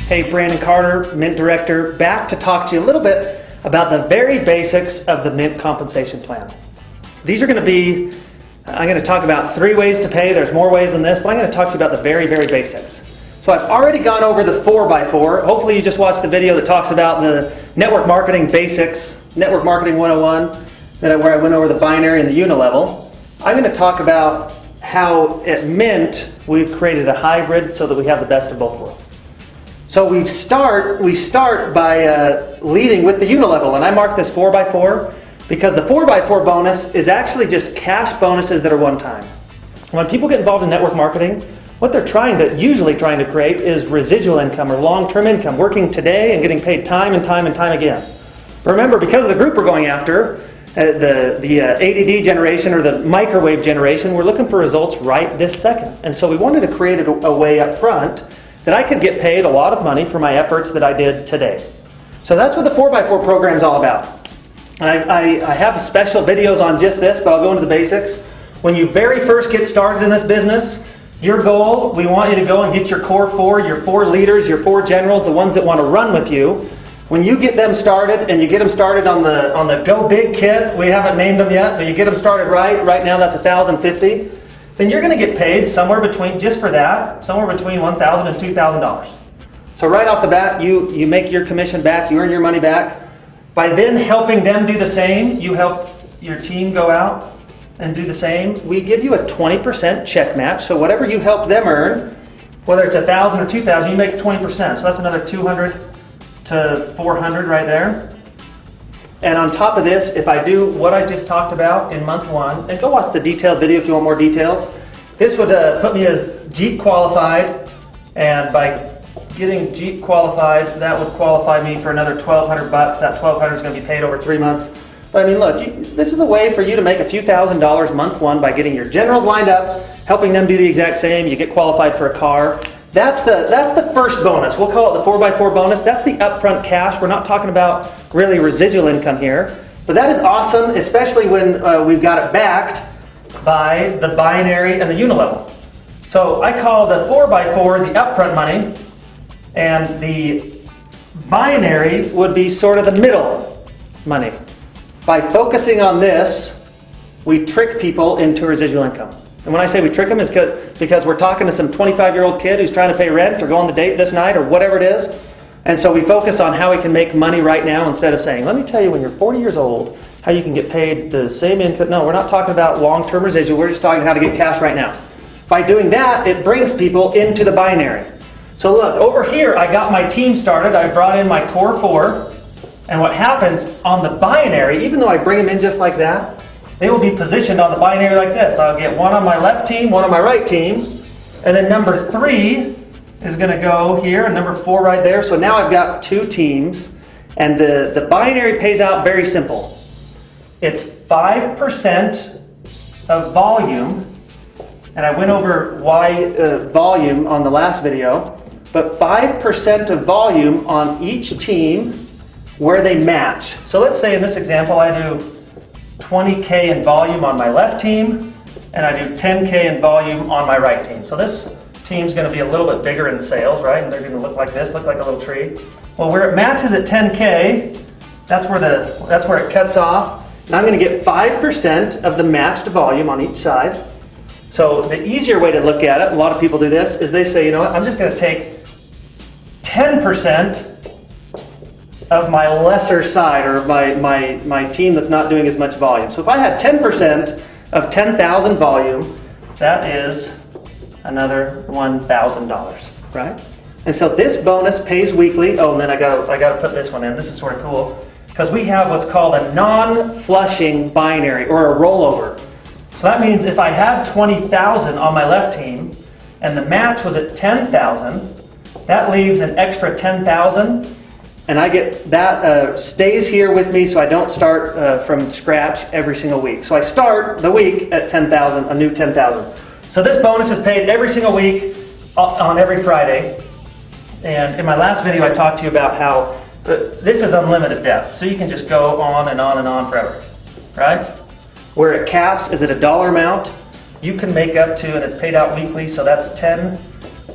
Hey, Brandon Carter, Mint Director, back to talk to you a little bit about the very basics of the Mint Compensation Plan. These are going to be, I'm going to talk about 3 ways to pay. There's more ways than this, but I'm going to talk to you about the very, very basics. So I've already gone over the 4x4. Hopefully you just watched the video that talks about the network marketing basics, network marketing 101, where I went over the binary and the unilevel. I'm going to talk about how at Mint we've created a hybrid so that we have the best of both worlds. So we start by leading with the unilevel, and I marked this 4x4 because the 4x4 bonus is actually just cash bonuses that are one time. When people get involved in network marketing, what they're usually trying to create is residual income or long-term income, working today and getting paid time and time and time again. But remember, because of the group we're going after, the ADD generation or the microwave generation, we're looking for results right this second. And so we wanted to create a way up front that I could get paid a lot of money for my efforts that I did today. So that's what the 4x4 program is all about. I have special videos on just this, but I'll go into the basics. When you very first get started in this business, your goal, we want you to go and get your core 4, your 4 leaders, your 4 generals, the ones that want to run with you. When you get them started, and you get them started on the Go Big kit, we haven't named them yet, but you get them started right now that's $1,050, then you're going to get paid somewhere between, just for that, somewhere between $1,000 and $2,000. So right off the bat, you make your commission back, you earn your money back. By then helping them do the same, you help your team go out and do the same. We give you a 20% check match, so whatever you help them earn, whether it's $1,000 or $2,000, you make 20%, so that's another $200 to $400 right there. And on top of this, if I do what I just talked about in month 1, and go watch the detailed video if you want more details, this would put me as Jeep qualified, and by getting Jeep qualified, that would qualify me for another $1,200. That $1,200 is going to be paid over 3 months. But I mean, look, this is a way for you to make a few $1,000s month 1 by getting your generals lined up, helping them do the exact same. You get qualified for a car. That's the first bonus. We'll call it the 4x4 bonus. That's the upfront cash. We're not talking about really residual income here. But that is awesome, especially when we've got it backed by the binary and the unilevel. So I call the 4x4 the upfront money, and the binary would be sort of the middle money. By focusing on this, we trick people into residual income. And when I say we trick them, it's because we're talking to some 25-year-old kid who's trying to pay rent or go on the date this night or whatever it is. And so we focus on how we can make money right now instead of saying, let me tell you when you're 40 years old, how you can get paid the same income. No, we're not talking about long-term residual. We're just talking how to get cash right now. By doing that, it brings people into the binary. So look, over here, I got my team started. I brought in my core 4. And what happens on the binary, even though I bring them in just like that, they will be positioned on the binary like this. I'll get one on my left team, one on my right team, and then number 3 is going to go here, and number 4 right there. So now I've got 2 teams, and the binary pays out very simple. It's 5% of volume, and I went over why volume on the last video, but 5% of volume on each team where they match. So let's say in this example I do 20K in volume on my left team, and I do 10K in volume on my right team. So this team's going to be a little bit bigger in sales, right? And they're going to look like this, look like a little tree. Well, where it matches at 10K, that's where it cuts off. And I'm going to get 5% of the matched volume on each side. So the easier way to look at it, a lot of people do this, is they say, you know what, I'm just going to take 10% of my lesser side, or my team that's not doing as much volume. So if I had 10% of 10,000 volume, that is another $1,000, right? And so this bonus pays weekly. Oh, and then I gotta put this one in. This is sort of cool because we have what's called a non-flushing binary or a rollover. So that means if I had 20,000 on my left team and the match was at 10,000, that leaves an extra 10,000. And I get that stays here with me, so I don't start from scratch every single week. So I start the week at 10,000, a new 10,000. So this bonus is paid every single week on every Friday. And in my last video, I talked to you about how this is unlimited depth. So you can just go on and on and on forever, right? Where it caps is at a dollar amount. You can make up to, and it's paid out weekly, so that's 10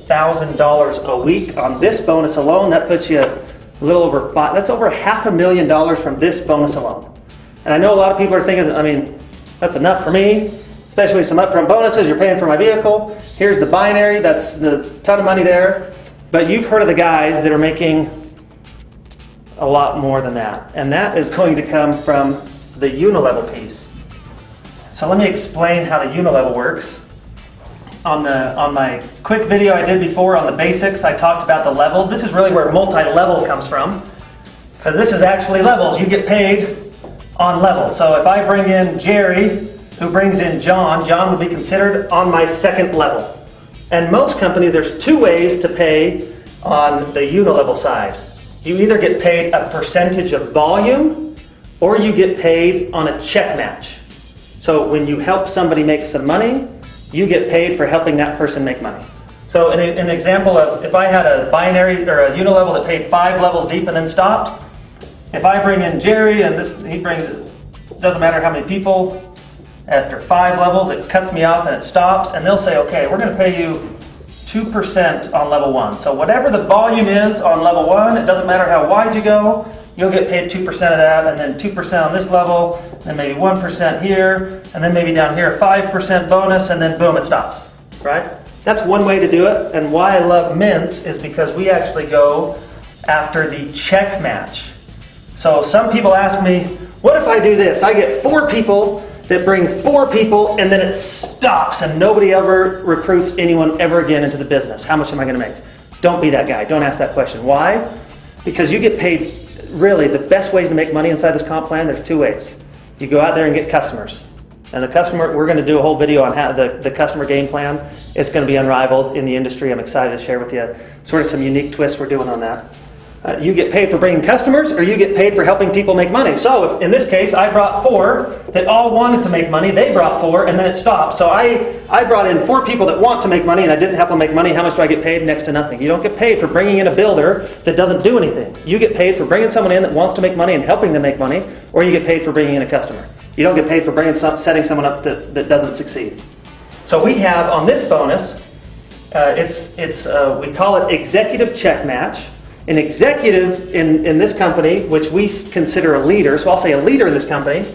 $100,000 a week on this bonus alone. That puts you a little over that's over $500,000 from this bonus alone. And I know a lot of people are thinking, I mean, that's enough for me, especially some upfront bonuses. You're paying for my vehicle. Here's the binary. That's the ton of money there. But you've heard of the guys that are making a lot more than that. And that is going to come from the unilevel piece. So let me explain how the unilevel works. On my quick video I did before on the basics, I talked about the levels. This is really where multi-level comes from, because this is actually levels. You get paid on level. So if I bring in Jerry, who brings in John, John would be considered on my second level. And most companies, there's two ways to pay on the unilevel side. You either get paid a percentage of volume, or you get paid on a check match. So when you help somebody make some money, you get paid for helping that person make money. So an example of, if I had a binary or a unilevel that paid 5 levels deep and then stopped, if I bring in Jerry and he brings, doesn't matter how many people, after 5 levels it cuts me off and it stops, and they'll say, okay, we're going to pay you 2% on level 1. So whatever the volume is on level 1, it doesn't matter how wide you go, you'll get paid 2% of that, and then 2% on this level, and maybe 1% here, and then maybe down here a 5% bonus, and then boom, it stops, right? That's one way to do it, and why I love MYNTs is because we actually go after the check match. So some people ask me, what if I do this? I get 4 people that bring 4 people, and then it stops, and nobody ever recruits anyone ever again into the business. How much am I going to make? Don't be that guy. Don't ask that question. Why? Because you get paid. Really, the best ways to make money inside this comp plan, there's 2 ways. You go out there and get customers. And the customer, we're going to do a whole video on how the customer game plan. It's going to be unrivaled in the industry. I'm excited to share with you sort of some unique twists we're doing on that. You get paid for bringing customers, or you get paid for helping people make money. So in this case, I brought 4 that all wanted to make money. They brought 4, and then it stopped. So I brought in 4 people that want to make money, and I didn't help them make money. How much do I get paid? Next to nothing. You don't get paid for bringing in a builder that doesn't do anything. You get paid for bringing someone in that wants to make money and helping them make money, or you get paid for bringing in a customer. You don't get paid for setting someone up that doesn't succeed. So we have on this bonus, we call it executive check match. An executive in this company, which we consider a leader, so I'll say a leader in this company,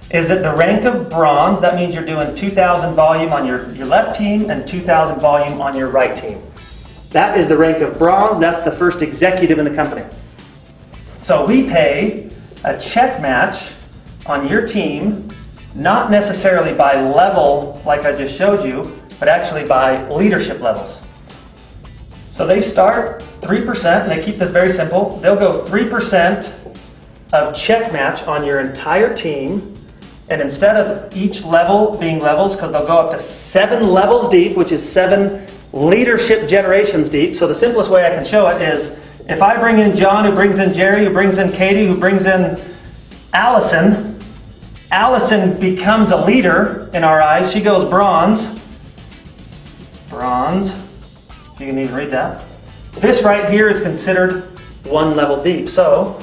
is at the rank of bronze. That means you're doing 2,000 volume on your left team and 2,000 volume on your right team. That is the rank of bronze. That's the first executive in the company. So we pay a check match on your team, not necessarily by level like I just showed you, but actually by leadership levels. So they start 3%, and they keep this very simple. They'll go 3% of check match on your entire team, and instead of each level being levels, because they'll go up to 7 levels deep, which is 7 leadership generations deep. So the simplest way I can show it is, if I bring in John, who brings in Jerry, who brings in Katie, who brings in Allison, Allison becomes a leader in our eyes. She goes bronze. Bronze. You can even read that. This right here is considered 1 level deep. So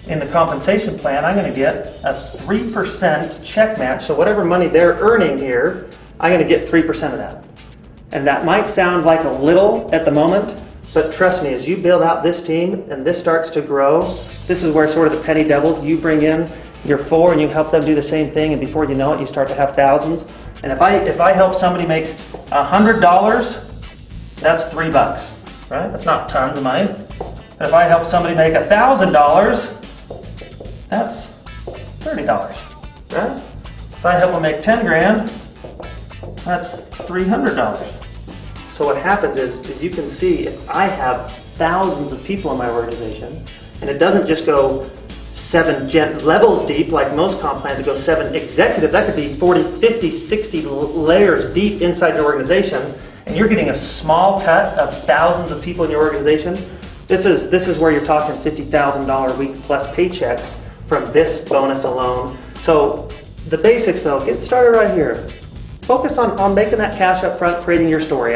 in the compensation plan, I'm going to get a 3% check match. So whatever money they're earning here, I'm going to get 3% of that. And that might sound like a little at the moment, but trust me, as you build out this team and this starts to grow, this is where sort of the penny doubles. You bring in your 4 and you help them do the same thing, and before you know it, you start to have thousands. And if I help somebody make $100, that's $3, right? That's not tons of money. But if I help somebody make $1,000, that's $30, right? If I help them make 10 grand, that's $300. So what happens is you can see if I have thousands of people in my organization, and it doesn't just go 7 levels deep like most comp plans, it goes 7 executive, that could be 40, 50, 60 layers deep inside your organization, and you're getting a small cut of thousands of people in your organization. This is where you're talking $50,000 a week plus paychecks from this bonus alone. So the basics though, get started right here. Focus on making that cash up front, creating your story.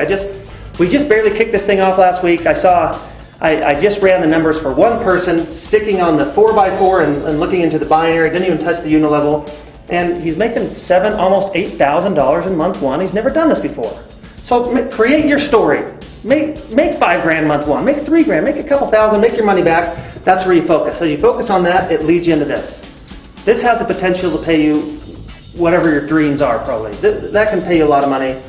We just barely kicked this thing off last week. I just ran the numbers for one person sticking on the 4x4 and looking into the binary, didn't even touch the unilevel, and he's making almost $8,000 in month 1. He's never done this before. So create your story. Make $5 month one, make $3,000, make a couple thousand, make your money back. That's where you focus. So you focus on that, it leads you into this. This has the potential to pay you whatever your dreams are, probably. That can pay you a lot of money.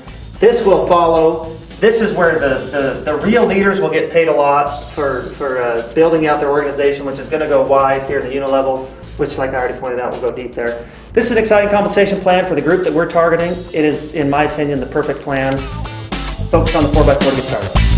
This will follow. This is where the real leaders will get paid a lot for building out their organization, which is going to go wide here in the unit level, which, like I already pointed out, will go deep there. This is an exciting compensation plan for the group that we're targeting. It is, in my opinion, the perfect plan. Focus on the 4x4 to get started.